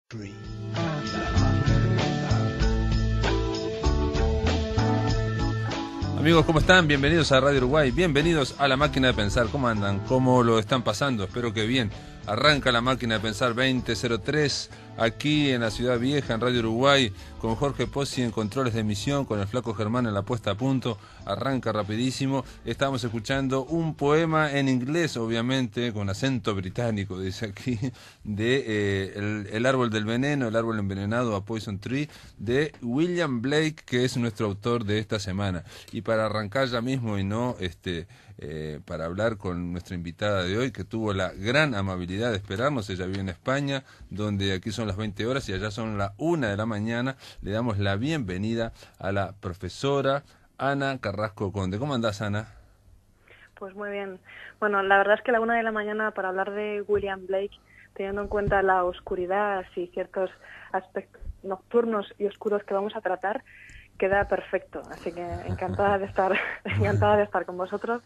Three. Amigos, ¿cómo están? Bienvenidos a Radio Uruguay, bienvenidos a La Máquina de Pensar. ¿Cómo andan? ¿Cómo lo están pasando? Espero que bien. Arranca La Máquina de Pensar 2003, aquí en la Ciudad Vieja, en Radio Uruguay, con Jorge Pozzi en controles de emisión, con el Flaco Germán en la puesta a punto. Arranca rapidísimo. Estamos escuchando un poema en inglés, obviamente, con acento británico, dice aquí, de el árbol del veneno, el árbol envenenado, A Poison Tree, de William Blake, que es nuestro autor de esta semana. Y para arrancar ya mismo y no para hablar con nuestra invitada de hoy, que tuvo la gran amabilidad de esperarnos. Ella vive en España, donde aquí son las 20 horas y allá son las 1 de la mañana. Le damos la bienvenida a la profesora Ana Carrasco Conde. ¿Cómo andás, Ana? Pues muy bien. Bueno, la verdad es que la 1 de la mañana para hablar de William Blake, teniendo en cuenta la oscuridad y ciertos aspectos nocturnos y oscuros que vamos a tratar, queda perfecto. Así que encantada de estar con vosotros.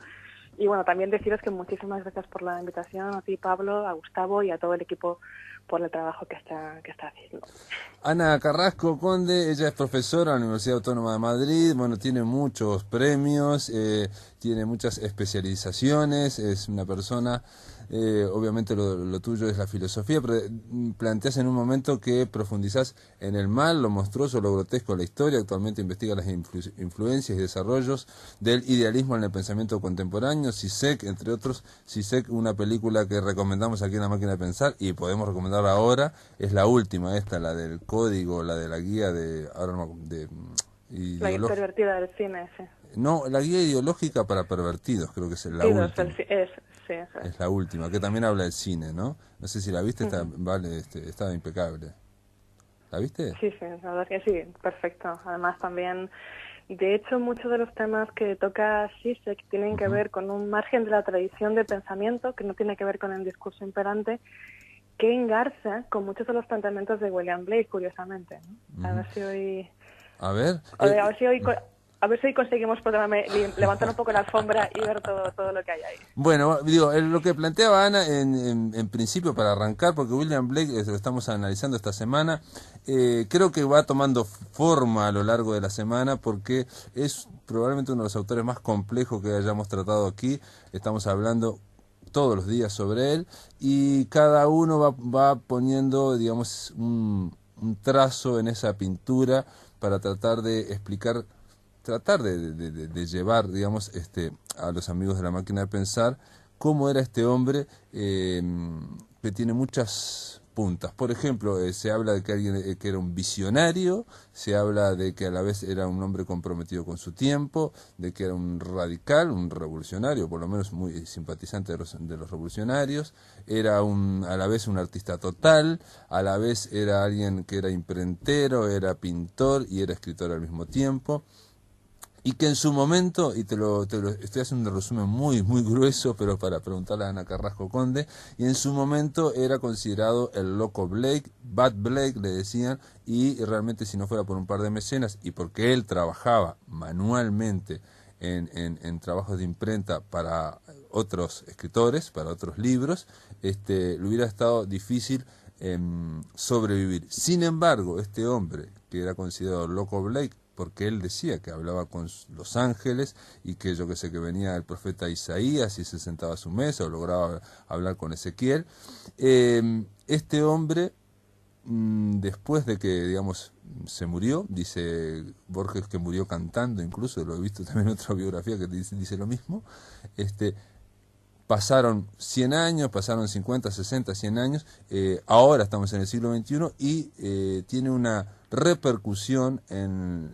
Y bueno, también deciros que muchísimas gracias por la invitación a ti, Pablo, a Gustavo y a todo el equipo por el trabajo que está haciendo. Ana Carrasco Conde, ella es profesora en la Universidad Autónoma de Madrid, bueno, tiene muchos premios, tiene muchas especializaciones, es una persona, obviamente lo tuyo es la filosofía, pero planteas en un momento que profundizás en el mal, lo monstruoso, lo grotesco de la historia. Actualmente investiga las influencias y desarrollos del idealismo en el pensamiento contemporáneo, Zizek, entre otros. Zizek, una película que recomendamos aquí en La Máquina de Pensar y podemos recomendar ahora, es la última, la del código, la de la guía la guía pervertida del cine, sí. No, la guía ideológica para pervertidos, creo que es la última. Es la última, que también habla del cine, ¿no? No sé si la viste, estaba impecable. ¿La viste? Sí, la verdad es que sí, perfecto. Además también, de hecho, muchos de los temas que toca Zizek tienen que ver con un margen de la tradición de pensamiento, que no tiene que ver con el discurso imperante, que engarza con muchos de los planteamientos de William Blake, curiosamente, ¿no? A ver si hoy... A ver si hoy conseguimos levantar un poco la alfombra y ver todo lo que hay ahí. Bueno, digo, lo que planteaba Ana en principio para arrancar, porque William Blake lo estamos analizando esta semana, creo que va tomando forma a lo largo de la semana, porque es probablemente uno de los autores más complejos que hayamos tratado aquí. Estamos hablando todos los días sobre él y cada uno va poniendo, digamos, un trazo en esa pintura para tratar de explicar, de llevar, digamos, a los amigos de La Máquina de Pensar cómo era este hombre, que tiene muchas puntas. Por ejemplo, se habla de que alguien que era un visionario, se habla de que a la vez era un hombre comprometido con su tiempo, de que era un radical, un revolucionario, por lo menos muy simpatizante de los revolucionarios, era a la vez un artista total, a la vez era alguien que era imprentero, era pintor y era escritor al mismo tiempo. Y que en su momento, y te lo estoy haciendo un resumen muy grueso, pero para preguntarle a Ana Carrasco Conde, y en su momento era considerado el loco Blake, Bad Blake le decían, y realmente si no fuera por un par de mecenas, y porque él trabajaba manualmente en trabajos de imprenta para otros escritores, para otros libros, le hubiera estado difícil sobrevivir. Sin embargo, este hombre, que era considerado loco Blake, porque él decía que hablaba con los ángeles y que que venía el profeta Isaías y se sentaba a su mesa o lograba hablar con Ezequiel. Este hombre, después de que, digamos, se murió, dice Borges que murió cantando, incluso lo he visto también en otra biografía que dice lo mismo. Pasaron 100 años, pasaron 50, 60, 100 años, ahora estamos en el siglo XXI y tiene una repercusión en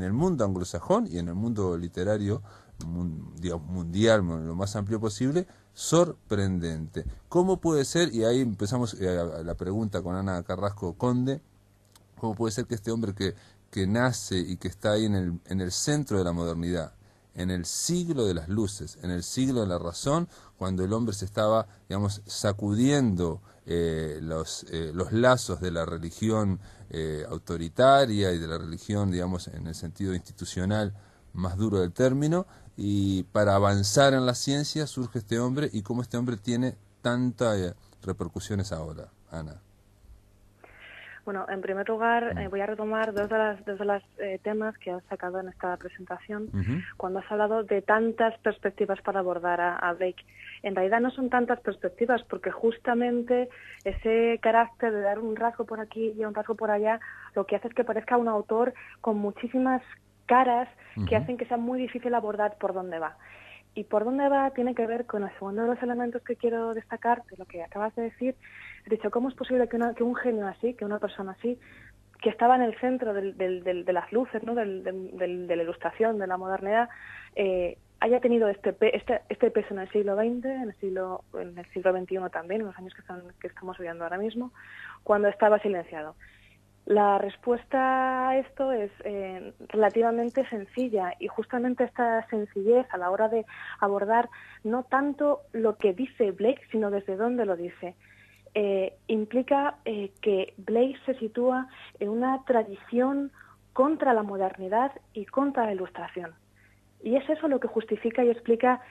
el mundo anglosajón y en el mundo literario mundial, lo más amplio posible, sorprendente. ¿Cómo puede ser? Y ahí empezamos la pregunta con Ana Carrasco Conde. ¿Cómo puede ser que este hombre que nace y que está ahí en el centro de la modernidad, en el siglo de las luces, en el siglo de la razón, cuando el hombre se estaba, digamos, sacudiendo los lazos de la religión autoritaria y de la religión, digamos, en el sentido institucional más duro del término, y para avanzar en la ciencia surge este hombre, y cómo este hombre tiene tantas repercusiones ahora, Ana? Bueno, en primer lugar, voy a retomar dos de las temas que has sacado en esta presentación, cuando has hablado de tantas perspectivas para abordar a Blake. En realidad no son tantas perspectivas, porque justamente ese carácter de dar un rasgo por aquí y un rasgo por allá, lo que hace es que parezca un autor con muchísimas caras que hacen que sea muy difícil abordar por dónde va. Y por dónde va tiene que ver con el segundo de los elementos que quiero destacar, de lo que acabas de decir. He dicho, ¿cómo es posible que un genio así, que una persona así, que estaba en el centro de las luces, ¿no? de la ilustración, de la modernidad, haya tenido este peso en el siglo XX, en el siglo XXI también, en los años que estamos viviendo ahora mismo, cuando estaba silenciado? La respuesta a esto es relativamente sencilla, y justamente esta sencillez a la hora de abordar no tanto lo que dice Blake, sino desde dónde lo dice, implica que Blake se sitúa en una tradición contra la modernidad y contra la ilustración. Y es eso lo que justifica y explica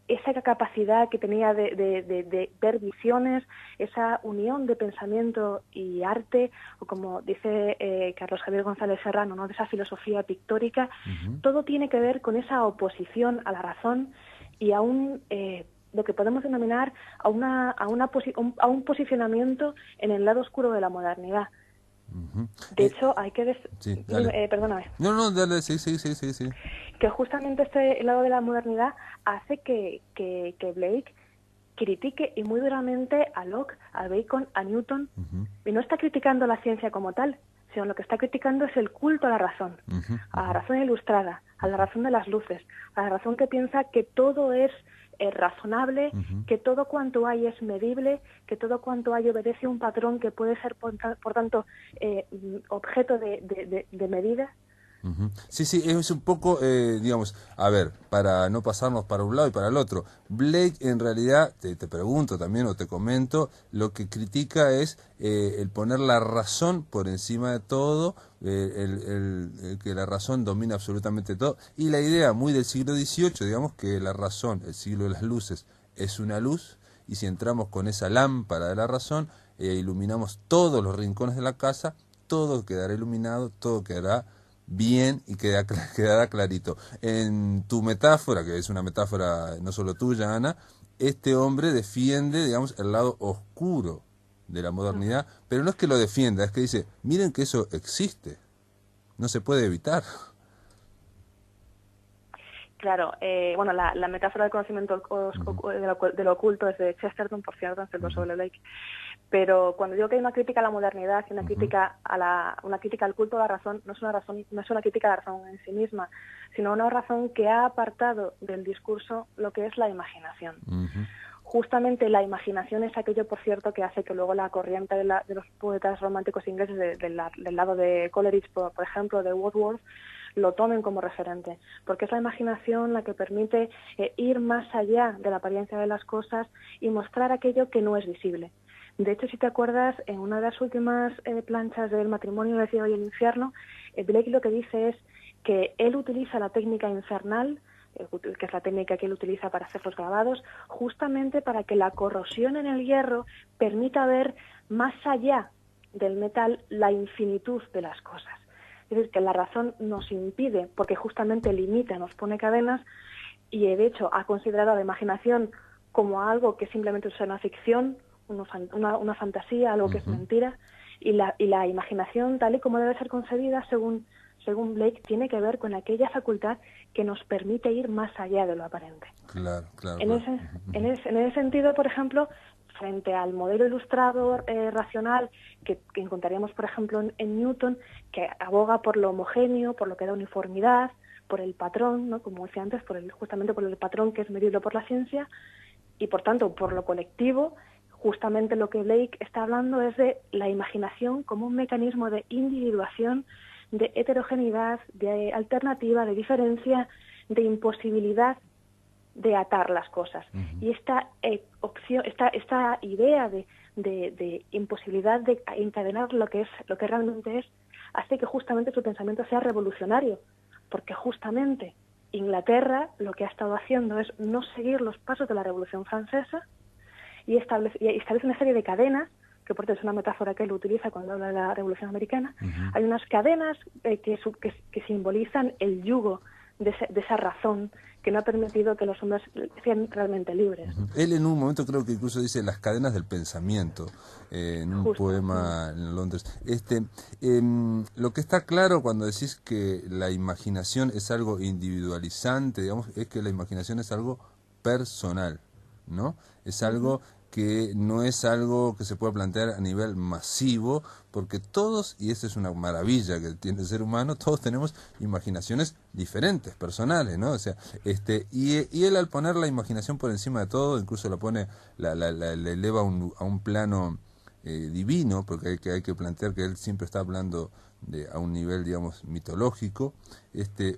esa capacidad que tenía de ver visiones, esa unión de pensamiento y arte, o como dice Carlos Javier González Serrano, ¿no?, de esa filosofía pictórica. Todo tiene que ver con esa oposición a la razón y a lo que podemos denominar a un posicionamiento en el lado oscuro de la modernidad. De hecho, hay que sí, perdóname. No, dale, sí. Que justamente este lado de la modernidad hace que Blake critique, y muy duramente, a Locke, a Bacon, a Newton, y no está criticando la ciencia como tal, sino lo que está criticando es el culto a la razón, a la razón ilustrada, a la razón de las luces, a la razón que piensa que todo es razonable, que todo cuanto hay es medible, que todo cuanto hay obedece a un patrón que puede ser, por tanto, objeto de medida. Sí, es un poco, digamos, a ver, para no pasarnos para un lado y para el otro. Blake, en realidad, te pregunto también o te comento, lo que critica es el poner la razón por encima de todo, el que la razón domina absolutamente todo, y la idea muy del siglo XVIII, digamos, que la razón, el siglo de las luces, es una luz, y si entramos con esa lámpara de la razón, iluminamos todos los rincones de la casa, todo quedará iluminado, todo quedará bien y quedará clarito. En tu metáfora, que es una metáfora no solo tuya, Ana, este hombre defiende, digamos, el lado oscuro de la modernidad, pero no es que lo defienda, es que dice, miren que eso existe, no se puede evitar. Claro, bueno, la metáfora del conocimiento de lo oculto es de Chesterton, por cierto, en el sobre Blake. Pero cuando digo que hay una crítica a la modernidad y una crítica al culto a la razón, no es una crítica a la razón en sí misma, sino una razón que ha apartado del discurso lo que es la imaginación. Justamente la imaginación es aquello, por cierto, que hace que luego la corriente de los poetas románticos ingleses del lado de Coleridge, por ejemplo, de Wordsworth, lo tomen como referente, porque es la imaginación la que permite ir más allá de la apariencia de las cosas y mostrar aquello que no es visible. De hecho, si te acuerdas, en una de las últimas planchas del Matrimonio, el cielo y el infierno, Blake lo que dice es que él utiliza la técnica infernal, que es la técnica que él utiliza para hacer los grabados, justamente para que la corrosión en el hierro permita ver más allá del metal la infinitud de las cosas. Es decir, que la razón nos impide, porque justamente limita, nos pone cadenas, y de hecho ha considerado la imaginación como algo que simplemente es una ficción, una fantasía, algo que es mentira, y la imaginación, tal y como debe ser concebida, según Blake, tiene que ver con aquella facultad que nos permite ir más allá de lo aparente. Claro. En ese sentido, por ejemplo, frente al modelo ilustrado racional que encontraríamos, por ejemplo, en Newton, que aboga por lo homogéneo, por lo que da uniformidad, por el patrón, ¿no?, como decía antes, justamente por el patrón que es medible por la ciencia, y por tanto por lo colectivo, justamente lo que Blake está hablando es de la imaginación como un mecanismo de individuación, de heterogeneidad, de alternativa, de diferencia, de imposibilidad de atar las cosas. Y esta idea de imposibilidad de encadenar lo que realmente es, hace que justamente su pensamiento sea revolucionario, porque justamente Inglaterra lo que ha estado haciendo es no seguir los pasos de la Revolución Francesa y establece una serie de cadenas que por cierto es una metáfora que él utiliza cuando habla de la Revolución Americana, hay unas cadenas que simbolizan el yugo de esa razón que no ha permitido que los hombres sean realmente libres. Él en un momento creo que incluso dice las cadenas del pensamiento, en un poema en Londres. Lo que está claro cuando decís que la imaginación es algo individualizante, digamos, es que la imaginación es algo personal, ¿no? Es algo que no es algo que se pueda plantear a nivel masivo, porque todos, y esa es una maravilla que tiene el ser humano, todos tenemos imaginaciones diferentes, personales, ¿no? O sea, y él al poner la imaginación por encima de todo, incluso la pone, la eleva a un plano divino, porque hay que plantear que él siempre está hablando a un nivel, digamos, mitológico.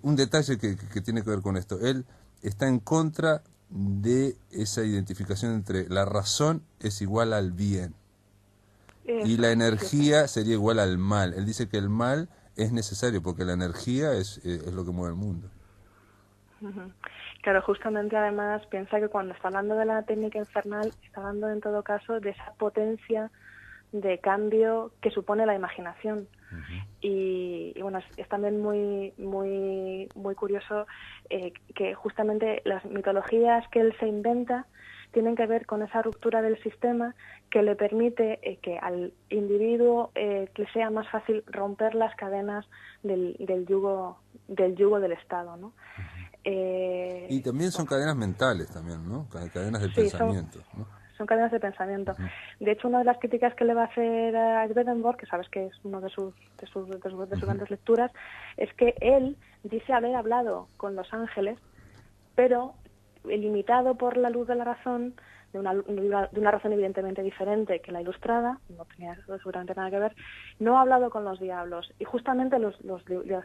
Un detalle que tiene que ver con esto, él está en contra de esa identificación entre la razón es igual al bien y la energía sería igual al mal. Él dice que el mal es necesario porque la energía es lo que mueve el mundo. Claro, justamente además piensa que cuando está hablando de la técnica infernal, está hablando en todo caso de esa potencia de cambio que supone la imaginación. Y bueno, es también muy curioso que justamente las mitologías que él se inventa tienen que ver con esa ruptura del sistema que le permite que al individuo le sea más fácil romper las cadenas del yugo del Estado, ¿no? Y también son cadenas mentales también, ¿no? Cadenas del pensamiento, ¿no? Son cadenas de pensamiento. De hecho, una de las críticas que le va a hacer a Swedenborg, que sabes que es una de sus grandes lecturas, es que él dice haber hablado con los ángeles, pero limitado por la luz de la razón, de una razón evidentemente diferente que la ilustrada, no tenía seguramente nada que ver, no ha hablado con los diablos. Y justamente los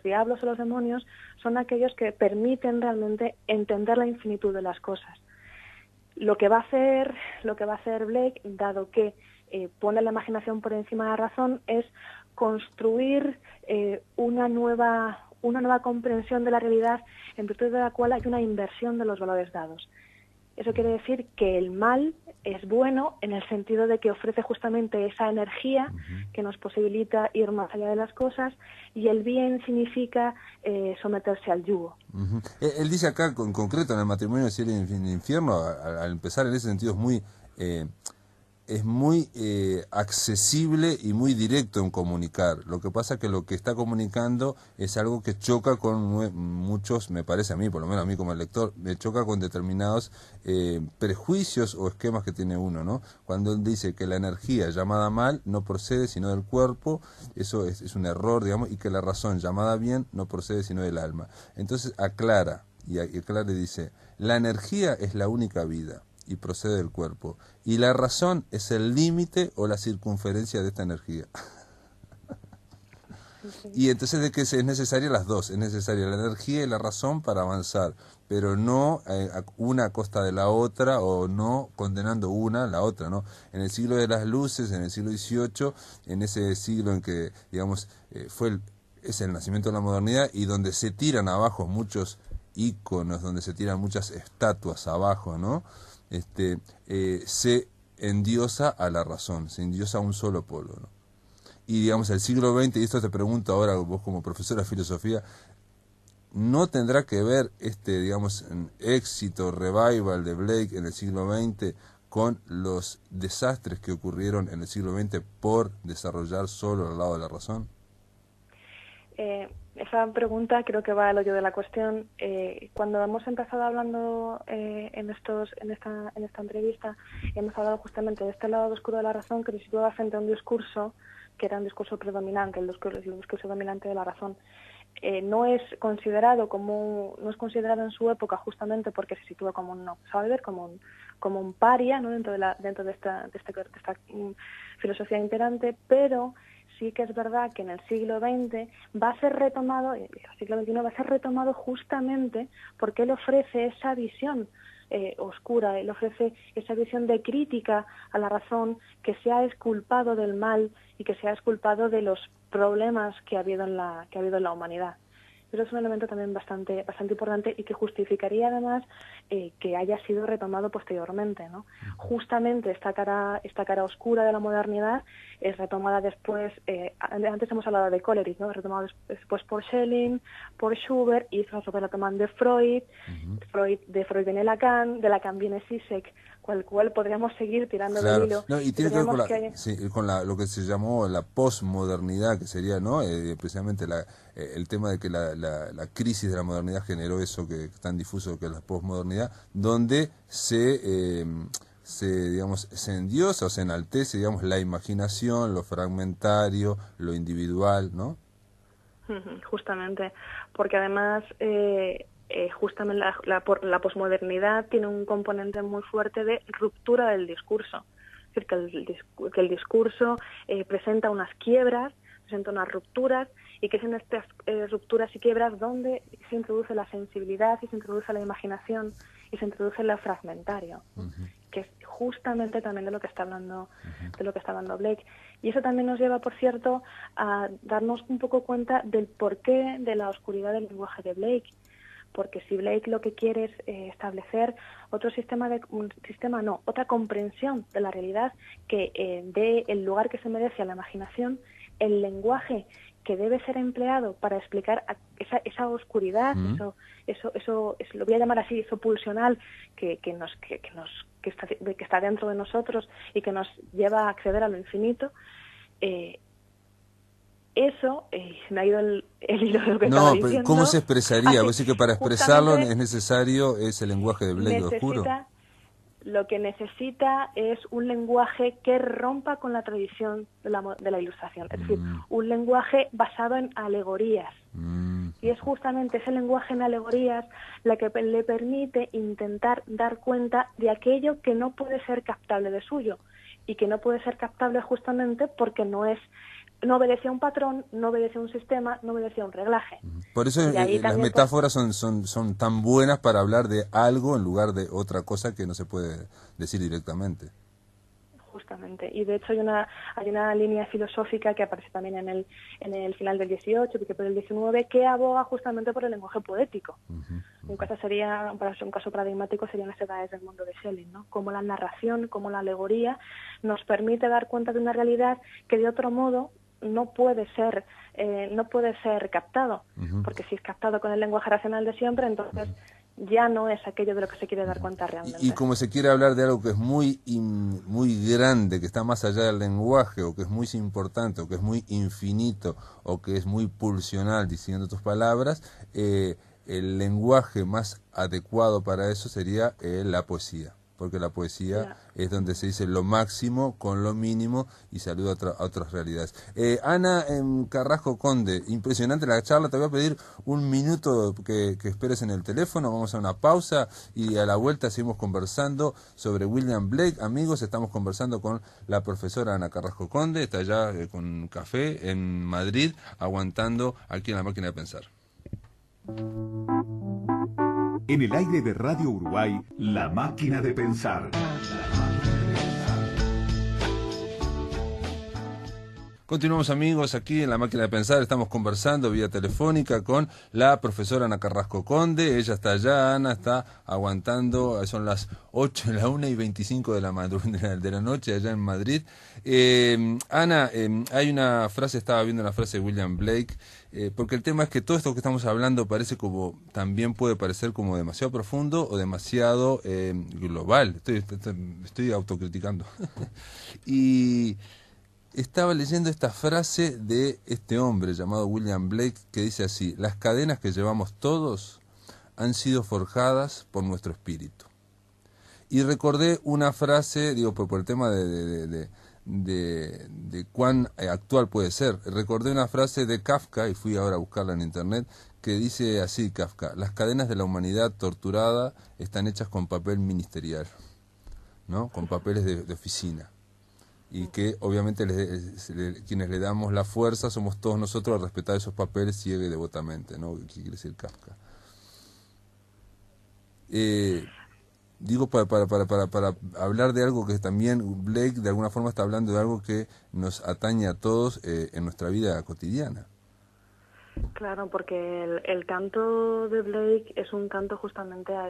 diablos o los demonios son aquellos que permiten realmente entender la infinitud de las cosas. Lo que va a hacer Blake, dado que pone la imaginación por encima de la razón, es construir una nueva comprensión de la realidad en virtud de la cual hay una inversión de los valores dados. Eso quiere decir que el mal es bueno en el sentido de que ofrece justamente esa energía que nos posibilita ir más allá de las cosas, y el bien significa someterse al yugo. Él dice acá, en concreto, en el matrimonio del cielo y el infierno, al empezar en ese sentido es muy accesible y muy directo en comunicar. Lo que pasa es que lo que está comunicando es algo que choca con muchos, me parece a mí, por lo menos a mí como lector, me choca con determinados prejuicios o esquemas que tiene uno, ¿no? Cuando él dice que la energía llamada mal no procede sino del cuerpo, eso es un error, digamos, y que la razón llamada bien no procede sino del alma. Entonces aclara, y aclara y dice, la energía es la única vida y procede del cuerpo, y la razón es el límite o la circunferencia de esta energía. Y entonces de que es necesaria las dos, es necesaria la energía y la razón para avanzar, pero no una a costa de la otra, o no condenando una a la otra, ¿no? En el siglo de las luces, en el siglo XVIII, en ese siglo en que, digamos, es el nacimiento de la modernidad, y donde se tiran abajo muchos íconos, donde se tiran muchas estatuas abajo, ¿no? Se endiosa a la razón, se endiosa a un solo polo, ¿no? Y digamos el siglo XX, y esto te pregunto ahora vos como profesora de filosofía, ¿no tendrá que ver digamos, éxito, revival de Blake en el siglo XX con los desastres que ocurrieron en el siglo XX por desarrollar solo al lado de la razón? Esa pregunta creo que va al hoyo de la cuestión. Cuando hemos empezado hablando en esta entrevista, hemos hablado justamente de este lado oscuro de la razón, que se situaba frente a un discurso que era un discurso predominante, el discurso dominante de la razón. No es considerado en su época, justamente porque se sitúa como un outsider, como un paria, ¿no? dentro de esta filosofía imperante, pero sí que es verdad que en el siglo XX va a ser retomado, el siglo XXI va a ser retomado justamente porque él ofrece esa visión oscura, él ofrece esa visión de crítica a la razón, que se ha exculpado del mal y que se ha exculpado de los problemas que ha habido en la humanidad. Eso es un elemento también bastante importante y que justificaría además que haya sido retomado posteriormente, ¿no? Justamente esta cara oscura de la modernidad es retomada después, antes hemos hablado de Coleridge, ¿no? Retomado después por Schelling, por Schubert, y eso lo retoman de Freud, de Freud viene Lacan, de Lacan viene Zizek, cual podríamos seguir tirando del hilo. No, y tiene que ver con lo que se llamó la posmodernidad, que sería, ¿no? Precisamente el tema de que la crisis de la modernidad generó eso que es tan difuso que es la posmodernidad, donde digamos, se endiosa o se enaltece, digamos, la imaginación, lo fragmentario, lo individual, ¿no? Justamente, porque además justamente la posmodernidad tiene un componente muy fuerte de ruptura del discurso. Es decir, que el discurso presenta unas quiebras, presenta unas rupturas, y que es en estas rupturas y quiebras donde se introduce la sensibilidad y se introduce la imaginación y se introduce lo fragmentario, que es justamente también de lo que está hablando Blake. Y eso también nos lleva, por cierto, a darnos un poco cuenta del porqué de la oscuridad del lenguaje de Blake. Porque si Blake lo que quiere es establecer otra comprensión de la realidad que dé el lugar que se merece a la imaginación, el lenguaje que debe ser empleado para explicar esa oscuridad, eso lo voy a llamar así, eso pulsional que está dentro de nosotros y que nos lleva a acceder a lo infinito. Eso, me ha ido el hilo de lo que estaba diciendo. ¿Cómo se expresaría? Vos decís que para expresarlo es necesario ese lenguaje de Blake oscuro. Lo que necesita es un lenguaje que rompa con la tradición de la ilustración, es decir, un lenguaje basado en alegorías. Y es justamente ese lenguaje en alegorías la que le permite intentar dar cuenta de aquello que no puede ser captable de suyo, y que no puede ser captable justamente porque no obedece a un patrón, no obedece a un sistema, no obedece a un reglaje. Por eso las metáforas son tan buenas para hablar de algo en lugar de otra cosa que no se puede decir directamente. Justamente. Y de hecho hay una línea filosófica que aparece también en el final del 18, que por el 19, que aboga justamente por el lenguaje poético. Un caso paradigmático serían las edades del mundo de Schelling, ¿no? Como la narración, como la alegoría nos permite dar cuenta de una realidad que de otro modo no puede ser captado, porque si es captado con el lenguaje racional de siempre, entonces ya no es aquello de lo que se quiere dar cuenta realmente. Y como se quiere hablar de algo que es muy grande, que está más allá del lenguaje, o que es muy importante, o que es muy infinito, o que es muy pulsional, diciendo tus palabras, el lenguaje más adecuado para eso sería la poesía. Porque la poesía es donde se dice lo máximo con lo mínimo y se alude a otras realidades. Ana Carrasco Conde, impresionante la charla. Te voy a pedir un minuto que esperes en el teléfono, vamos a una pausa y a la vuelta seguimos conversando sobre William Blake. Amigos, estamos conversando con la profesora Ana Carrasco Conde, está allá con café en Madrid, aguantando aquí en la máquina de pensar. En el aire de Radio Uruguay, La Máquina de Pensar. Continuamos, amigos, aquí en La Máquina de Pensar. Estamos conversando vía telefónica con la profesora Ana Carrasco Conde. Ella está allá, Ana está aguantando, son las 8, la 1:25 de la noche allá en Madrid. Ana, hay una frase, estaba viendo una frase de William Blake, porque el tema es que todo esto que estamos hablando parece también puede parecer como demasiado profundo o demasiado global. Estoy autocriticando. Y estaba leyendo esta frase de este hombre llamado William Blake que dice así: las cadenas que llevamos todos han sido forjadas por nuestro espíritu. Y recordé una frase, por el tema de cuán actual puede ser. Recordé una frase de Kafka, y fui ahora a buscarla en internet, que dice así Kafka: las cadenas de la humanidad torturada están hechas con papel ministerial, ¿no? Con papeles de oficina. Y que obviamente quienes le damos la fuerza somos todos nosotros a respetar esos papeles ciega y devotamente, ¿no? ¿Qué quiere decir Kafka? Digo para hablar de algo que también Blake de alguna forma está hablando de algo que nos atañe a todos en nuestra vida cotidiana. Claro, porque el canto de Blake es un canto justamente a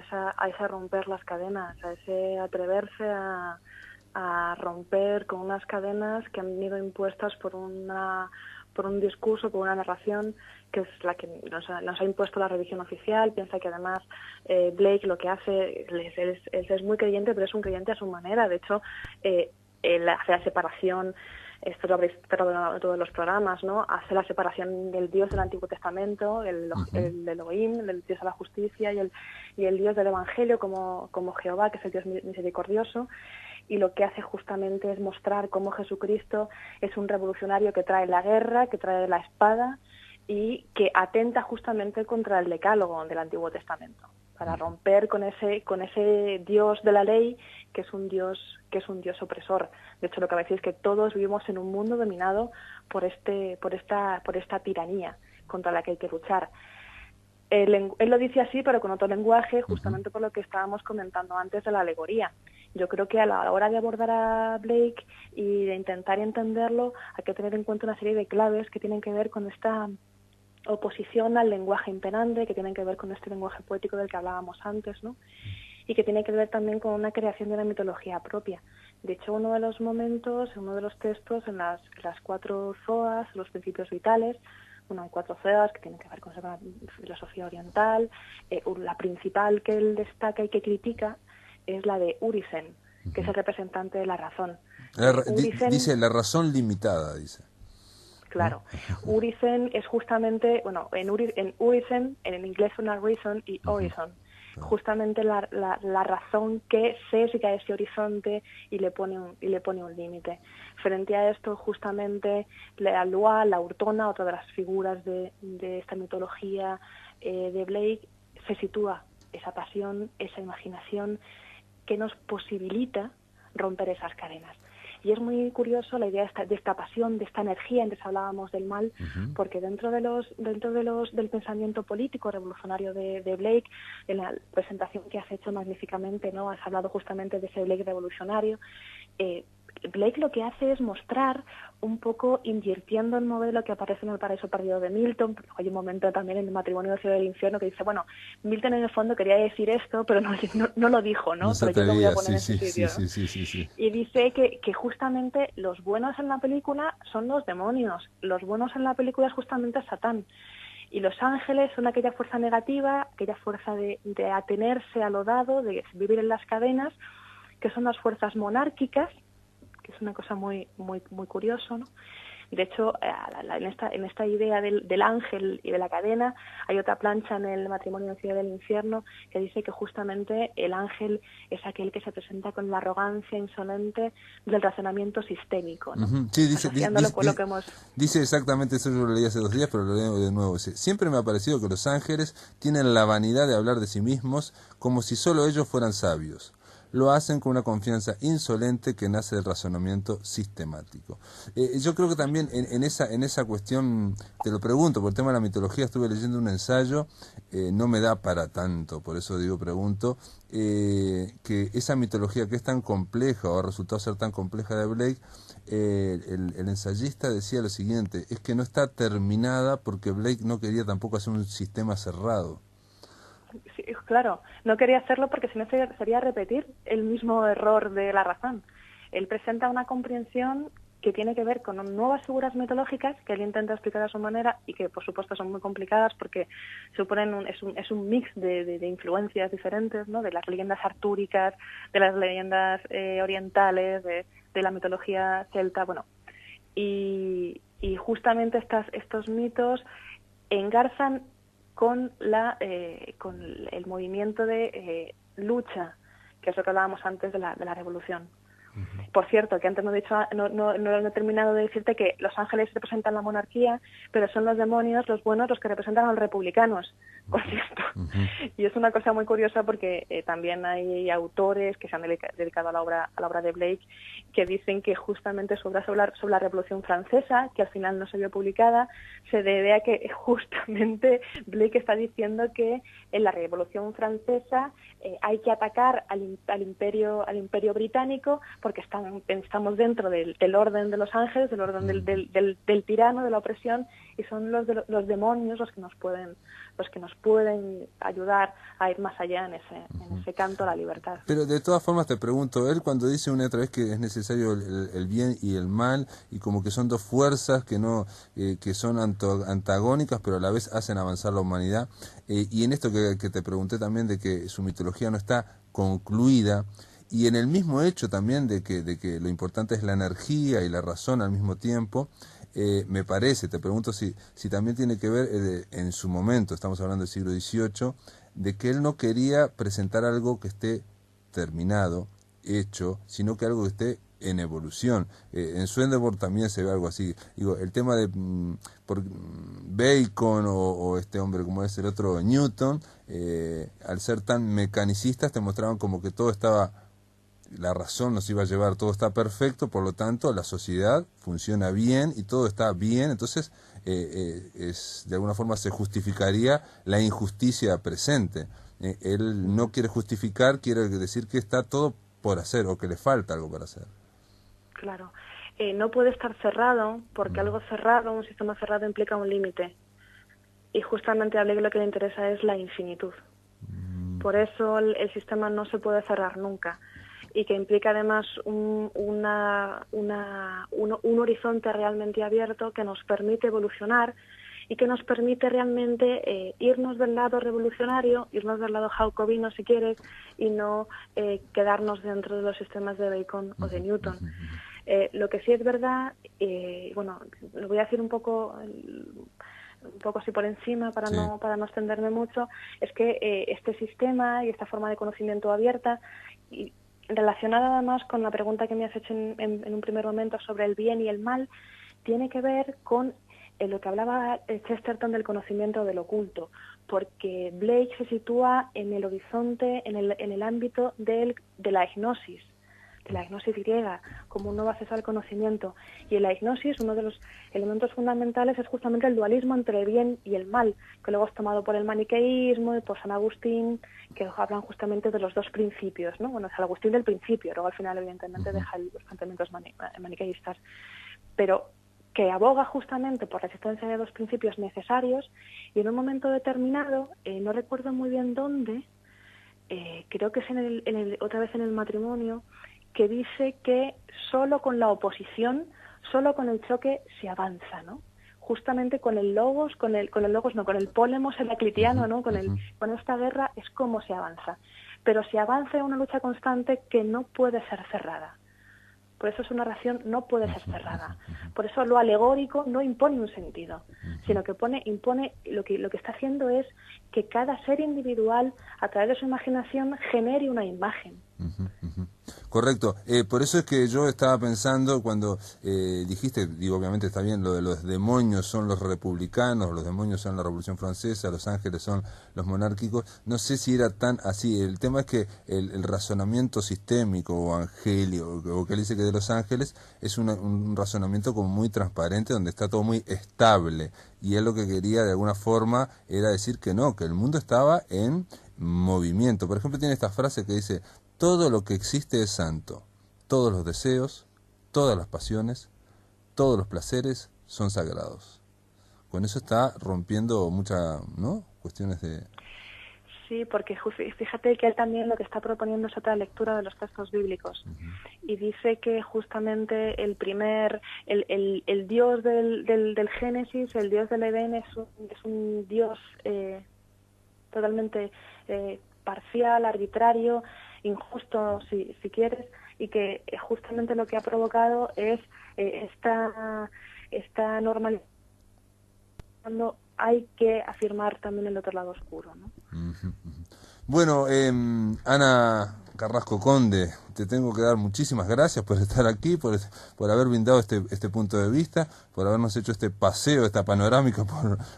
ese romper las cadenas, a ese atreverse a romper con unas cadenas que han sido impuestas por un discurso, por una narración que es la que nos ha impuesto la religión oficial. Piensa que además Blake lo que hace, él es muy creyente, pero es un creyente a su manera. De hecho, él hace la separación, esto lo habréis tratado en todos los programas, ¿no? Hace la separación del Dios del Antiguo Testamento, el Elohim, del Dios de la justicia, y el Dios del Evangelio como Jehová, que es el Dios misericordioso. Y lo que hace justamente es mostrar cómo Jesucristo es un revolucionario que trae la guerra, que trae la espada y que atenta justamente contra el decálogo del Antiguo Testamento, para romper con ese Dios de la ley que es un Dios opresor. De hecho, lo que va a decir es que todos vivimos en un mundo dominado por esta tiranía contra la que hay que luchar. Él lo dice así, pero con otro lenguaje, justamente por lo que estábamos comentando antes de la alegoría. Yo creo que a la hora de abordar a Blake y de intentar entenderlo, hay que tener en cuenta una serie de claves que tienen que ver con esta oposición al lenguaje imperante, que tienen que ver con este lenguaje poético del que hablábamos antes, ¿no? Y que tiene que ver también con una creación de una mitología propia. De hecho, uno de los momentos, uno de los textos, en las 4 zoas, los principios vitales, bueno, hay 4 zoas que tienen que ver con la filosofía oriental. La principal que él destaca y que critica es la de Urizen, que es el representante de la razón. Dice la razón limitada, dice. Claro. Urizen es justamente, bueno, en Urizen, en inglés suena reason y horizon. Justamente la razón que sesga ese horizonte y le pone un límite. Frente a esto, justamente, la Lua, la Urtona, otra de las figuras de esta mitología de Blake, se sitúa esa pasión, esa imaginación que nos posibilita romper esas cadenas. Y es muy curioso la idea de esta pasión, de esta energía. Antes hablábamos del mal, porque dentro del pensamiento político revolucionario de Blake, en la presentación que has hecho magníficamente, ¿no? Has hablado justamente de ese Blake revolucionario. Blake lo que hace es mostrar un poco, invirtiendo el modelo que aparece en El paraíso perdido de Milton. Hay un momento también en El matrimonio del cielo y del infierno que dice, bueno, Milton en el fondo quería decir esto, pero no lo dijo, ¿no? Pero yo lo voy a poner en su sitio. Sí. Y dice que justamente los buenos en la película son los demonios. Los buenos en la película es justamente Satán. Y los ángeles son aquella fuerza negativa, aquella fuerza de atenerse a lo dado, de vivir en las cadenas, que son las fuerzas monárquicas, que es una cosa muy curioso, ¿no? De hecho, en esta idea del ángel y de la cadena, hay otra plancha en El matrimonio del cielo y del infierno que dice que justamente el ángel es aquel que se presenta con la arrogancia insolente del razonamiento sistémico, ¿no? Sí, dice exactamente eso. Yo lo leí hace 2 días, pero lo leo de nuevo. Dice, siempre me ha parecido que los ángeles tienen la vanidad de hablar de sí mismos como si solo ellos fueran sabios. Lo hacen con una confianza insolente que nace del razonamiento sistemático. Yo creo que también en esa cuestión, te lo pregunto, por el tema de la mitología, estuve leyendo un ensayo, no me da para tanto, por eso pregunto, que esa mitología que es tan compleja, o ha resultado ser tan compleja de Blake, el ensayista decía lo siguiente, es que no está terminada porque Blake no quería tampoco hacer un sistema cerrado. Sí, claro, no quería hacerlo porque si no sería repetir el mismo error de la razón. Él presenta una comprensión que tiene que ver con nuevas figuras mitológicas que él intenta explicar a su manera y que por supuesto son muy complicadas porque suponen es un mix de influencias diferentes, ¿no? De las leyendas artúricas, de las leyendas orientales, de la mitología celta, bueno, y justamente estos mitos engarzan con el movimiento de lucha, que es lo que hablábamos antes de la revolución. Por cierto, que antes no he terminado de decirte que los ángeles representan la monarquía, pero son los demonios, los buenos, los que representan a los republicanos, por cierto. Y es una cosa muy curiosa porque también hay autores que se han dedicado a la obra de Blake que dicen que justamente su obra sobre la Revolución Francesa, que al final no se vio publicada, se debe a que justamente Blake está diciendo que en la Revolución Francesa hay que atacar al imperio británico porque está estamos dentro del orden de los ángeles, del orden del tirano, de la opresión, y son los demonios los que nos pueden ayudar a ir más allá en ese canto a la libertad. Pero de todas formas te pregunto, él cuando dice una y otra vez que es necesario el bien y el mal, y como que son dos fuerzas que no que son antagónicas, pero a la vez hacen avanzar la humanidad, y en esto que te pregunté también de que su mitología no está concluida, y en el mismo hecho también de que lo importante es la energía y la razón al mismo tiempo, me parece, te pregunto si también tiene que ver en su momento, estamos hablando del siglo XVIII, de que él no quería presentar algo que esté terminado, hecho, sino que algo que esté en evolución. En Swedenborg también se ve algo así. Digo, el tema de Bacon o este hombre como es el otro Newton, al ser tan mecanicistas te mostraban como que todo estaba, la razón nos iba a llevar, todo está perfecto, por lo tanto la sociedad funciona bien y todo está bien, entonces de alguna forma se justificaría la injusticia presente. Él no quiere justificar, quiere decir que está todo por hacer o que le falta algo para hacer. Claro. No puede estar cerrado, porque algo cerrado, un sistema cerrado implica un límite. Y justamente a Blake lo que le interesa es la infinitud. Por eso el sistema no se puede cerrar nunca. Y que implica además un horizonte realmente abierto que nos permite evolucionar y que nos permite realmente irnos del lado revolucionario, irnos del lado jacobino si quieres, y no quedarnos dentro de los sistemas de Bacon o de Newton. Lo que sí es verdad, bueno, lo voy a decir un poco así por encima para no extenderme mucho, es que este sistema y esta forma de conocimiento abierta, y relacionada además con la pregunta que me has hecho en un primer momento sobre el bien y el mal, tiene que ver con lo que hablaba Chesterton del conocimiento del oculto, porque Blake se sitúa en el horizonte, en el ámbito de la gnosis griega, como un nuevo acceso al conocimiento. Y en la gnosis uno de los elementos fundamentales es justamente el dualismo entre el bien y el mal, que luego es tomado por el maniqueísmo y por San Agustín, que hablan justamente de los dos principios, ¿no? Bueno, San Agustín del principio, luego al final evidentemente deja los planteamientos maniqueístas, pero que aboga justamente por la existencia de dos principios necesarios, y en un momento determinado, no recuerdo muy bien dónde, creo que es otra vez en el Matrimonio, que dice que solo con la oposición, solo con el choque se avanza, ¿no? Justamente con el logos, con el pólemos heraclitiano, ¿no? Con esta guerra es como se avanza. Pero se avanza en una lucha constante que no puede ser cerrada. Por eso su narración no puede ser cerrada. Por eso lo alegórico no impone un sentido, sino que impone lo que está haciendo es que cada ser individual, a través de su imaginación, genere una imagen. Correcto. Por eso es que yo estaba pensando cuando dijiste, digo, obviamente está bien, lo de los demonios son los republicanos, los demonios son la Revolución Francesa, los ángeles son los monárquicos. No sé si era tan así. El tema es que el razonamiento sistémico o angélico, o que él dice que de los ángeles, es un razonamiento como muy transparente, donde está todo muy estable. Y él lo que quería de alguna forma era decir que no, que el mundo estaba en movimiento. Por ejemplo, tiene esta frase que dice: todo lo que existe es santo, todos los deseos, todas las pasiones, todos los placeres son sagrados. Con eso está rompiendo muchas, ¿no?, cuestiones de... Sí, porque fíjate que él también lo que está proponiendo es otra lectura de los textos bíblicos. Y dice que justamente el Dios del Génesis, el Dios del Edén, es un Dios totalmente parcial, arbitrario, injusto, si quieres, y que justamente lo que ha provocado es esta normalidad, cuando hay que afirmar también el otro lado oscuro, ¿no? Bueno, Ana Carrasco Conde, te tengo que dar muchísimas gracias por estar aquí, por haber brindado este punto de vista, por habernos hecho este paseo, esta panorámica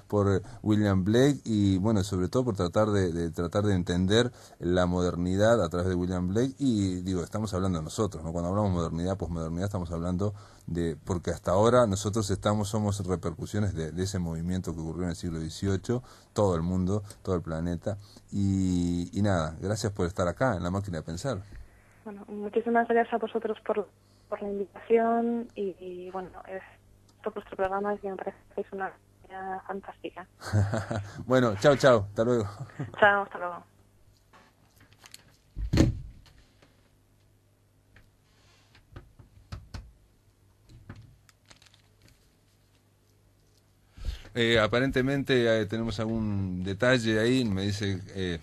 por William Blake, y bueno, sobre todo por tratar de entender la modernidad a través de William Blake. Y digo, estamos hablando de nosotros, ¿no? Cuando hablamos modernidad, posmodernidad, estamos hablando porque hasta ahora nosotros somos repercusiones de ese movimiento que ocurrió en el siglo XVIII, todo el mundo, todo el planeta, y nada, gracias por estar acá en La Máquina de Pensar. Bueno, muchísimas gracias a vosotros por por la invitación y bueno, por vuestro programa, que me parece que es una idea fantástica. Bueno, chao, chao, hasta luego. Chao, hasta luego. Aparentemente tenemos algún detalle ahí, me dice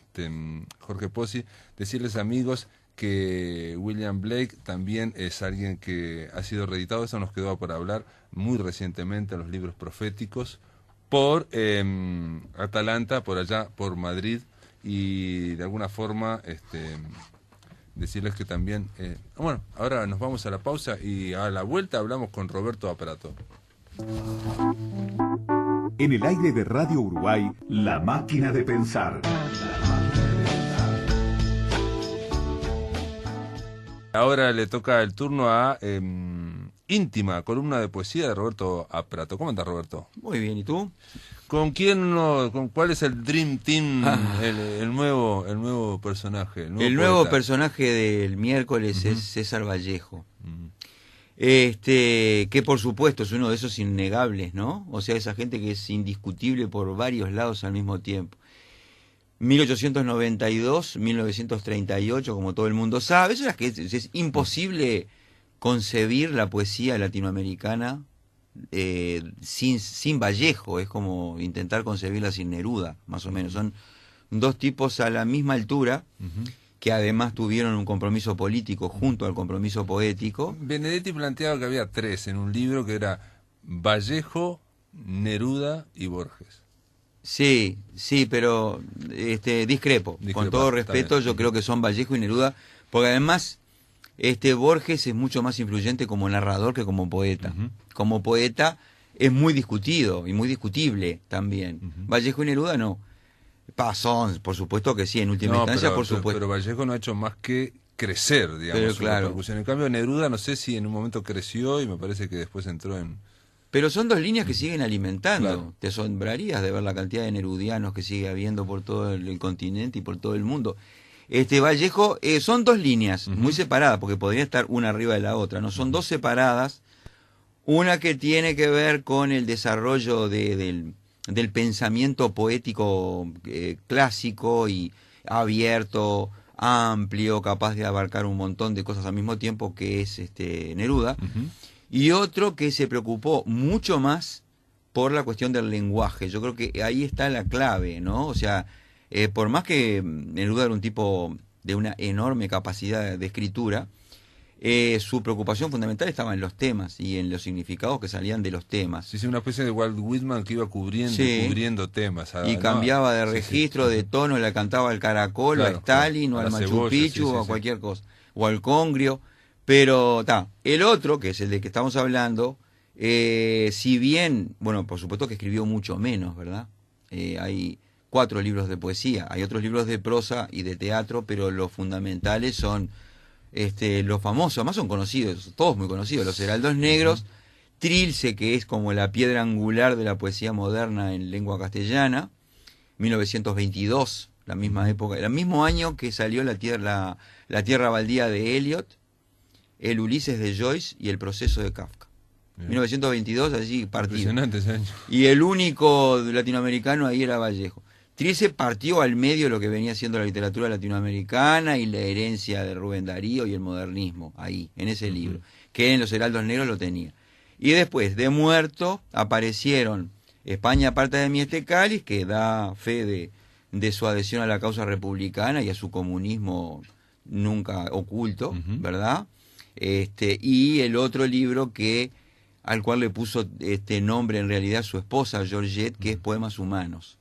Jorge Pozzi, decirles amigos que William Blake también es alguien que ha sido reeditado, eso nos quedó por hablar muy recientemente en los libros proféticos, por Atalanta, por allá, por Madrid, y de alguna forma decirles que también... bueno, ahora nos vamos a la pausa y a la vuelta hablamos con Roberto Aparato. En el aire de Radio Uruguay, La Máquina de Pensar. Ahora le toca el turno a Íntima, columna de poesía de Roberto Aparato. ¿Cómo andas, Roberto? Muy bien, ¿y tú? ¿Con cuál es el Dream Team, el nuevo personaje? El nuevo personaje del miércoles es César Vallejo. Que por supuesto es uno de esos innegables, ¿no? O sea, esa gente que es indiscutible por varios lados al mismo tiempo. 1892, 1938, como todo el mundo sabe, eso es imposible concebir la poesía latinoamericana sin Vallejo, es como intentar concebirla sin Neruda, más o menos. Son dos tipos a la misma altura, que además tuvieron un compromiso político junto al compromiso poético. Benedetti planteaba que había tres en un libro, que era Vallejo, Neruda y Borges. Sí, pero discrepo. Con todo respeto, yo creo que son Vallejo y Neruda, porque además Borges es mucho más influyente como narrador que como poeta. Como poeta es muy discutido y muy discutible también. Vallejo y Neruda no. Son, por supuesto que sí, en última instancia, por supuesto. Pero Vallejo no ha hecho más que crecer, digamos, su repercusión. En cambio, Neruda, no sé si en un momento creció y me parece que después entró en... Pero son dos líneas que siguen alimentando. Claro. Te asombrarías de ver la cantidad de nerudianos que sigue habiendo por todo el continente y por todo el mundo. Vallejo, son dos líneas muy separadas, porque podría estar una arriba de la otra, ¿no? Son dos separadas, una que tiene que ver con el desarrollo del pensamiento poético clásico y abierto, amplio, capaz de abarcar un montón de cosas al mismo tiempo, que es Neruda, y otro que se preocupó mucho más por la cuestión del lenguaje. Yo creo que ahí está la clave, ¿no? O sea, por más que Neruda era un tipo de una enorme capacidad de escritura, su preocupación fundamental estaba en los temas y en los significados que salían de los temas. Sí, una especie de Walt Whitman que iba cubriendo temas. Y cambiaba de registro, de tono, le cantaba al caracol, o a Stalin, o al Machu Picchu, o a cualquier cosa, o al Congrio. Pero el otro, que es el de que estamos hablando, si bien, bueno, por supuesto que escribió mucho menos, ¿verdad? Hay 4 libros de poesía, hay otros libros de prosa y de teatro, pero los fundamentales son los famosos, además son conocidos, todos muy conocidos, los Heraldos Negros, Trilce, que es como la piedra angular de la poesía moderna en lengua castellana, 1922, la misma época, el mismo año que salió la Tierra Baldía de Eliot, el Ulises de Joyce y el Proceso de Kafka. 1922, allí partido. Impresionante ese año. Y el único latinoamericano ahí era Vallejo. Trilce partió al medio lo que venía siendo la literatura latinoamericana y la herencia de Rubén Darío y el modernismo, ahí, en ese libro, que en los Heraldos Negros lo tenía. Y después, de muerto, aparecieron España parte de mi cáliz, que da fe de su adhesión a la causa republicana y a su comunismo nunca oculto, ¿verdad? Y el otro libro al cual le puso nombre en realidad su esposa, Georgette, que es Poemas Humanos.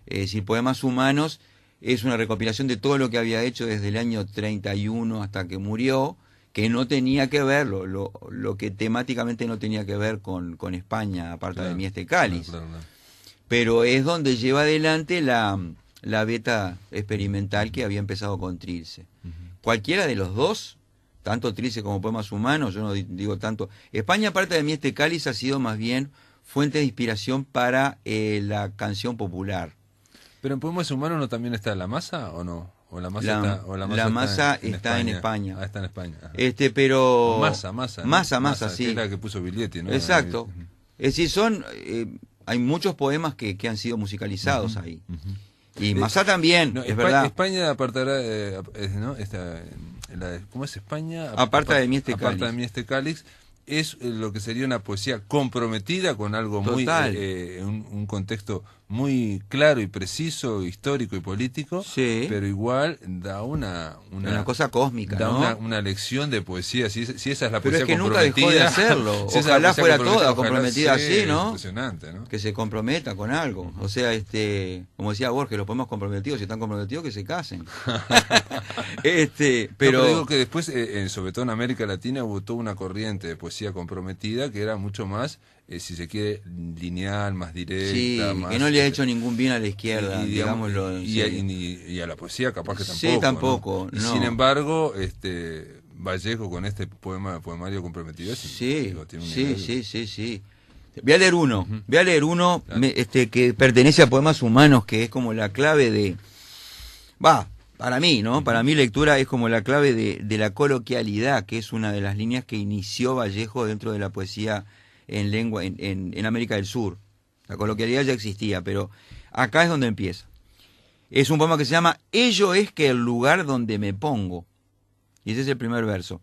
Es decir, Poemas Humanos es una recopilación de todo lo que había hecho desde el año 31 hasta que murió, que no tenía que ver, lo que temáticamente no tenía que ver con España, aparte de mi cáliz. Claro. Pero es donde lleva adelante la beta experimental que había empezado con Trilce. Cualquiera de los dos, tanto Trilce como Poemas Humanos, yo no digo tanto. España, aparte de mi cáliz, ha sido más bien fuente de inspiración para la canción popular. ¿Pero en Poemas Humanos no también está La Masa o no? O la masa la masa está está en España. Ah, está en España. Ajá. Pero Masa, sí. Que es la que puso Biglietti, ¿no? Exacto. Es decir, hay muchos poemas que han sido musicalizados ahí. Y Massa también, No, es verdad. España apartará, ¿no? ¿Cómo es España? Aparta de mí este cáliz. Aparta de mí este cáliz. Es lo que sería una poesía comprometida con algo Total. muy, un contexto muy claro y preciso, histórico y político, Sí. pero igual da una cosa cósmica, da ¿no? una lección de poesía, si esa es la Pero poesía es que nunca comprometida. dejó de hacerlo. Si esa es la Ojalá poesía fuera comprometida, toda ojalá comprometida sí, así, ¿no? Impresionante, ¿no? Que se comprometa con algo. O sea, como decía Borges, los poemas comprometidos, si están comprometidos, que se casen. Pero digo que después, sobre todo en América Latina, hubo toda una corriente de poesía comprometida que era mucho más, si se quiere, lineal, más directa. Sí, más, que no le ha hecho ningún bien a la izquierda, digamos, digámoslo. y a la poesía capaz que tampoco. Sí, tampoco. ¿no? Y no. sin embargo, Vallejo con este poemario comprometido sí. Tiene un nivel. Sí. Voy a leer uno, que pertenece a Poemas Humanos, que es como la clave de... para mí, ¿no? Para mi lectura es como la clave de la coloquialidad, que es una de las líneas que inició Vallejo dentro de la poesía en lengua en América del Sur. La coloquialidad ya existía, pero acá es donde empieza. Es un poema que se llama Ello es que el lugar donde me pongo. Y ese es el primer verso.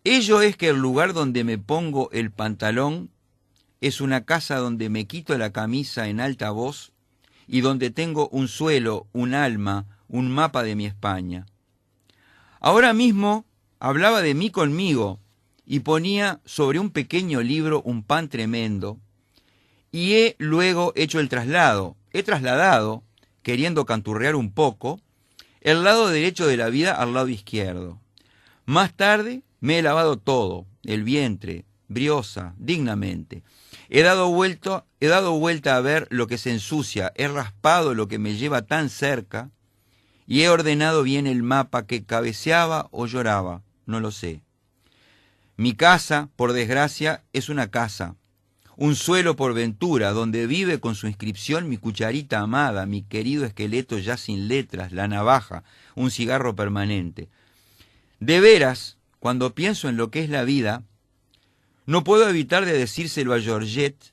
Ello es que el lugar donde me pongo el pantalón es una casa donde me quito la camisa en alta voz y donde tengo un suelo, un alma, un mapa de mi España. Ahora mismo hablaba de mí conmigo y ponía sobre un pequeño libro un pan tremendo y he luego hecho el traslado. He trasladado, queriendo canturrear un poco, el lado derecho de la vida al lado izquierdo. Más tarde me he lavado todo, el vientre, briosa, dignamente. He dado vuelta a ver lo que se ensucia, he raspado lo que me lleva tan cerca y he ordenado bien el mapa que cabeceaba o lloraba, no lo sé. Mi casa, por desgracia, es una casa, un suelo por ventura, donde vive con su inscripción mi cucharita amada, mi querido esqueleto ya sin letras, la navaja, un cigarro permanente. De veras, cuando pienso en lo que es la vida, no puedo evitar de decírselo a Georgette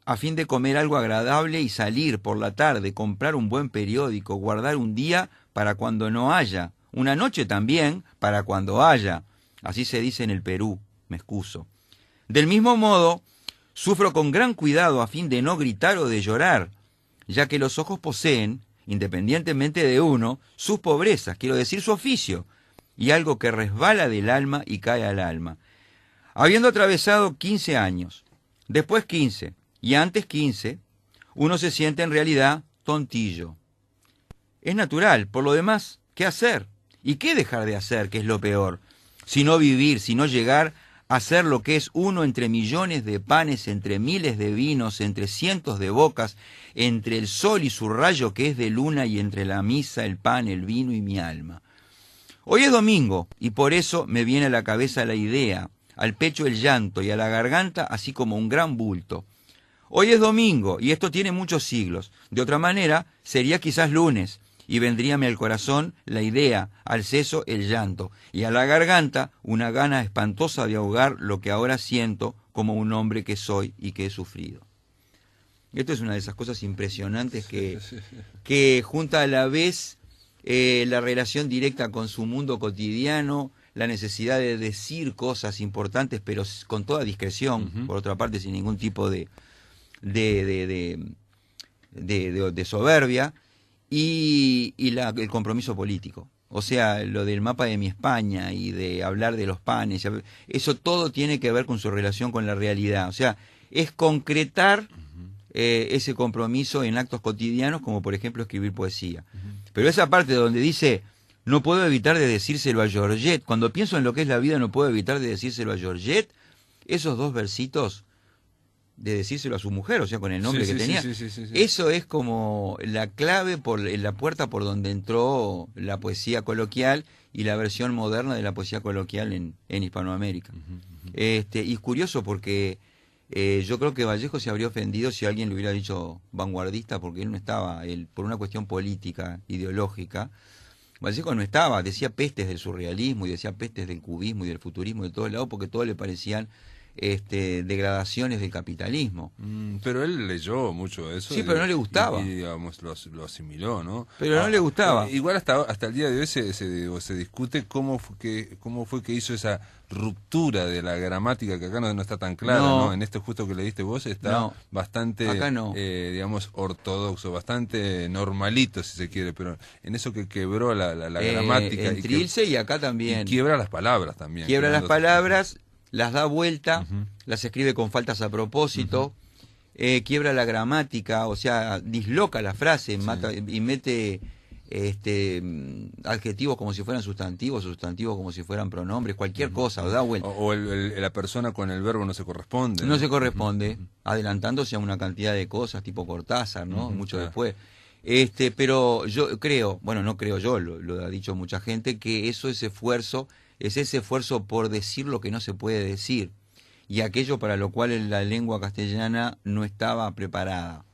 a fin de comer algo agradable y salir por la tarde, comprar un buen periódico, guardar un día para cuando no haya, una noche también para cuando haya. Así se dice en el Perú, me excuso. Del mismo modo, sufro con gran cuidado a fin de no gritar o de llorar, ya que los ojos poseen, independientemente de uno, sus pobrezas, quiero decir su oficio, y algo que resbala del alma y cae al alma. Habiendo atravesado 15 años, después 15 y antes 15, uno se siente en realidad tontillo. Es natural, por lo demás, ¿qué hacer? ¿Y qué dejar de hacer, que es lo peor? Si no vivir, si no llegar a ser lo que es uno entre millones de panes, entre miles de vinos, entre cientos de bocas, entre el sol y su rayo que es de luna y entre la misa, el pan, el vino y mi alma. Hoy es domingo y por eso me viene a la cabeza la idea, al pecho el llanto y a la garganta así como un gran bulto. Hoy es domingo y esto tiene muchos siglos. De otra manera sería quizás lunes y vendríame al corazón la idea, al seso el llanto y a la garganta una gana espantosa de ahogar lo que ahora siento como un hombre que soy y que he sufrido. Esto es una de esas cosas impresionantes que junta a la vez la relación directa con su mundo cotidiano, la necesidad de decir cosas importantes, pero con toda discreción, por otra parte, sin ningún tipo de soberbia, y el compromiso político. O sea, lo del mapa de mi España y de hablar de los panes, eso todo tiene que ver con su relación con la realidad. O sea, es concretar ese compromiso en actos cotidianos, como por ejemplo escribir poesía. Pero esa parte donde dice, no puedo evitar de decírselo a Georgette, cuando pienso en lo que es la vida no puedo evitar de decírselo a Georgette, esos dos versitos de decírselo a su mujer, o sea, con el nombre que tenía, eso es como la clave, la puerta por donde entró la poesía coloquial y la versión moderna de la poesía coloquial en Hispanoamérica. Y es curioso porque yo creo que Vallejo se habría ofendido si alguien le hubiera dicho vanguardista, porque él no estaba, por una cuestión política, ideológica, Vallejo no estaba, decía pestes del surrealismo y decía pestes del cubismo y del futurismo de todos lados porque todos le parecían degradaciones del capitalismo. Pero él leyó mucho eso. Sí, pero no le gustaba. Y digamos, lo asimiló, ¿no? Pero no le gustaba. Igual hasta el día de hoy se discute cómo fue que hizo esa ruptura de la gramática, que acá no está tan clara, ¿no? En este justo que leíste vos está bastante, digamos, ortodoxo, bastante normalito, si se quiere, pero en eso que quebró la gramática. En Trilce y acá también. Y quiebra las palabras también. Quiebra las palabras, las da vuelta, las escribe con faltas a propósito, quiebra la gramática, o sea, disloca la frase, mata y mete adjetivos como si fueran sustantivos como si fueran pronombres, cualquier cosa, da vuelta. O la persona con el verbo no se corresponde. No se corresponde, adelantándose a una cantidad de cosas, tipo Cortázar, ¿no? Mucho después. Pero yo creo, bueno, no creo yo, lo ha dicho mucha gente, que es ese esfuerzo por decir lo que no se puede decir, y aquello para lo cual la lengua castellana no estaba preparada.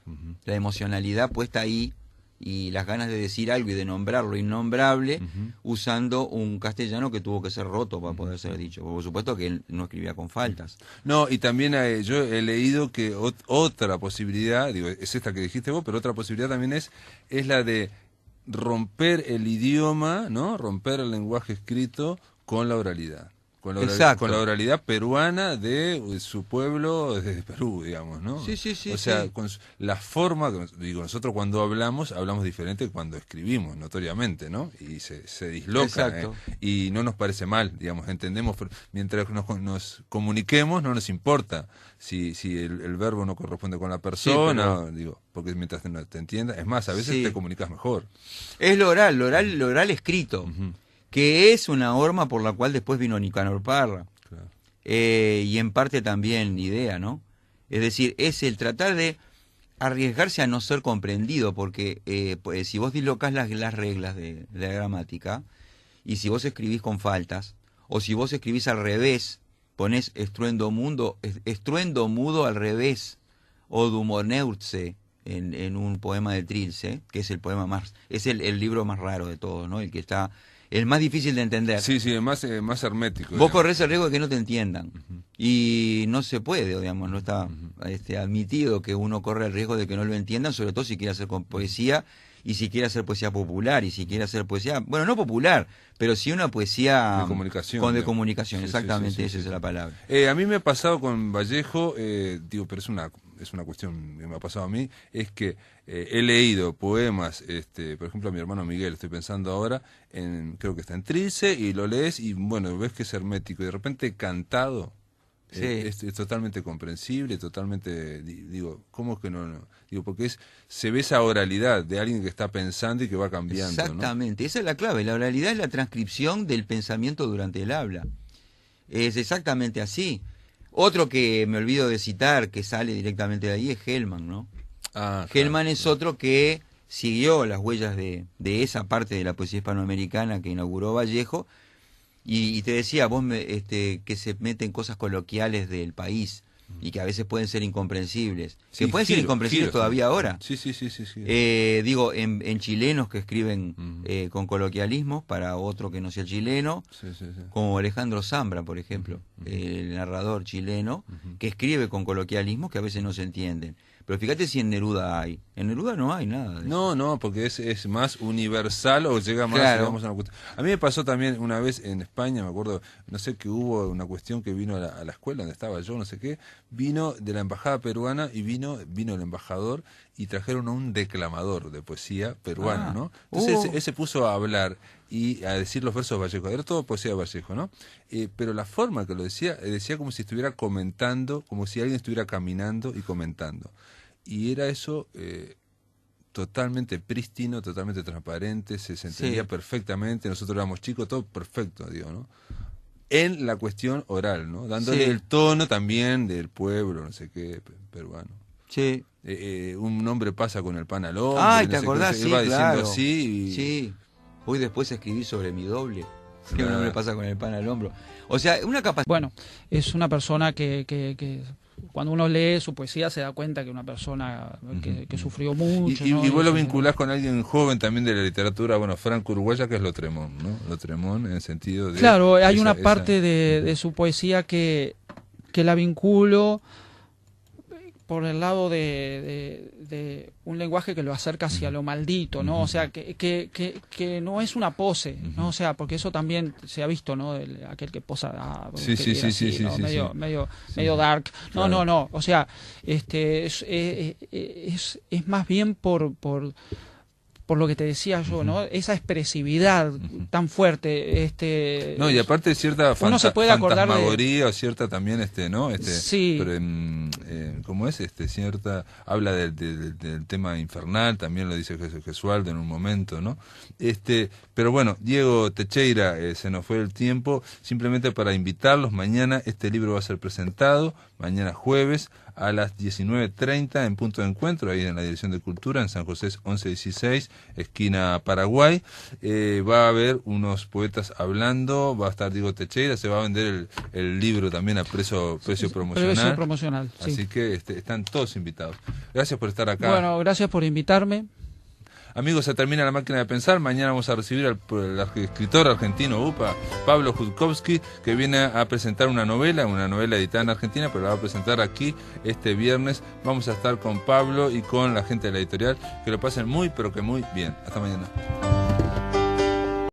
La emocionalidad puesta ahí y las ganas de decir algo y de nombrar lo innombrable, usando un castellano que tuvo que ser roto para poder ser dicho. Por supuesto que él no escribía con faltas. No, y también yo he leído que otra posibilidad, digo, es esta que dijiste vos, pero otra posibilidad también es la de romper el idioma, ¿no? Romper el lenguaje escrito con la oralidad. Con la oralidad peruana de su pueblo, de Perú, digamos, ¿no? Sí. O sea, con la forma, digo, nosotros cuando hablamos diferente que cuando escribimos, notoriamente, ¿no? Y se disloca, y no nos parece mal, digamos, entendemos, mientras nos comuniquemos no nos importa si el verbo no corresponde con la persona, digo, porque mientras te entiendas, es más, a veces te comunicas mejor. Es lo oral escrito. Que es una horma por la cual después vino Nicanor Parra. Claro. Y en parte también Idea, ¿no? Es decir, es el tratar de arriesgarse a no ser comprendido, porque pues, si vos dislocás las reglas de la gramática, y si vos escribís con faltas, o si vos escribís al revés, ponés estruendo mudo al revés, o Dumoneurtse en un poema de Trilce, que es el poema más, es el libro más raro de todos, ¿no? El que está... el más difícil de entender. Sí, el más hermético. Vos corres el riesgo de que no te entiendan. Y no se puede, digamos, no está admitido que uno corre el riesgo de que no lo entiendan, sobre todo si quiere hacer con poesía, y si quiere hacer poesía popular, y si quiere hacer poesía, bueno, no popular, pero sí una poesía de comunicación. De comunicación, exactamente, esa es la palabra. A mí me ha pasado con Vallejo, pero es una cuestión que me ha pasado a mí, es que he leído poemas, por ejemplo a mi hermano Miguel, estoy pensando ahora, creo que está en Trilce, y lo lees y bueno, ves que es hermético, y de repente cantado, es totalmente comprensible, totalmente, digo, ¿cómo que no? Digo, porque se ve esa oralidad de alguien que está pensando y que va cambiando. Exactamente, ¿no? Esa es la clave, la oralidad es la transcripción del pensamiento durante el habla. Es exactamente así. Otro que me olvido de citar, que sale directamente de ahí, es Hellman, ¿no? Hellman es otro que siguió las huellas de esa parte de la poesía hispanoamericana que inauguró Vallejo, y te decía, vos que se meten cosas coloquiales del país, y que a veces pueden ser incomprensibles. Que pueden ser incomprensibles todavía ahora. Sí. Digo, en chilenos que escriben con coloquialismos para otro que no sea chileno, como Alejandro Zambra, por ejemplo, el narrador chileno, que escribe con coloquialismos que a veces no se entienden. Pero fíjate si en Neruda hay. En Neruda no hay nada de eso. No, porque es más universal o llega más, digamos, a una cuestión. A mí me pasó también una vez en España, me acuerdo, no sé, que hubo una cuestión que vino a la escuela donde estaba yo, no sé qué, vino de la embajada peruana y vino el embajador y trajeron a un declamador de poesía peruano, ¿no? Entonces él se puso a hablar y a decir los versos de Vallejo, era todo poesía de Vallejo, ¿no? Pero la forma que lo decía como si estuviera comentando, como si alguien estuviera caminando y comentando. Y era eso totalmente prístino, totalmente transparente, se entendía perfectamente, nosotros éramos chicos, todo perfecto, digo, ¿no? En la cuestión oral, ¿no? Dándole el tono también del pueblo, no sé qué, peruano. Sí. Un hombre pasa con el pan al hombre. Ay, ¿te acordás? Sí, va diciendo claro. así. Sí. Hoy después escribí sobre mi doble. Que uno le pasa con el pan al hombro. O sea, una capacidad... Bueno, es una persona que cuando uno lee su poesía se da cuenta que es una persona que sufrió mucho. Y, ¿no? y vos lo vinculás con alguien joven también de la literatura, bueno, franco-uruguaya, que es Lautréamont, ¿no? Lautréamont en el sentido de... Claro, hay una parte de su poesía que la vinculo por el lado de un lenguaje que lo acerca hacia lo maldito, ¿no? O sea, que no es una pose, ¿no? O sea, porque eso también se ha visto, ¿no? Aquel que posa, Sí, medio dark. No, Claro. no. O sea, es más bien por lo que te decía yo, ¿no? Esa expresividad tan fuerte, No, y aparte cierta uno se puede acordar fantasmagoría o cierta también, ¿no? Sí. Pero, ¿cómo es? Cierta, habla del tema infernal, también lo dice Gesualdo en un momento, ¿no? Pero bueno, Diego Teixeira, se nos fue el tiempo, simplemente para invitarlos, mañana este libro va a ser presentado, mañana jueves, a las 19:30 en Punto de Encuentro, ahí en la Dirección de Cultura, en San José 1116, esquina Paraguay. Va a haber unos poetas hablando, va a estar Diego Teixeira, se va a vender el libro también a precio promocional. Precio promocional, sí. Así que están todos invitados. Gracias por estar acá. Bueno, gracias por invitarme. Amigos, se termina La Máquina de Pensar. Mañana vamos a recibir al escritor argentino, Pablo Judkowski, que viene a presentar una novela editada en Argentina, pero la va a presentar aquí este viernes. Vamos a estar con Pablo y con la gente de la editorial. Que lo pasen muy, pero que muy bien. Hasta mañana.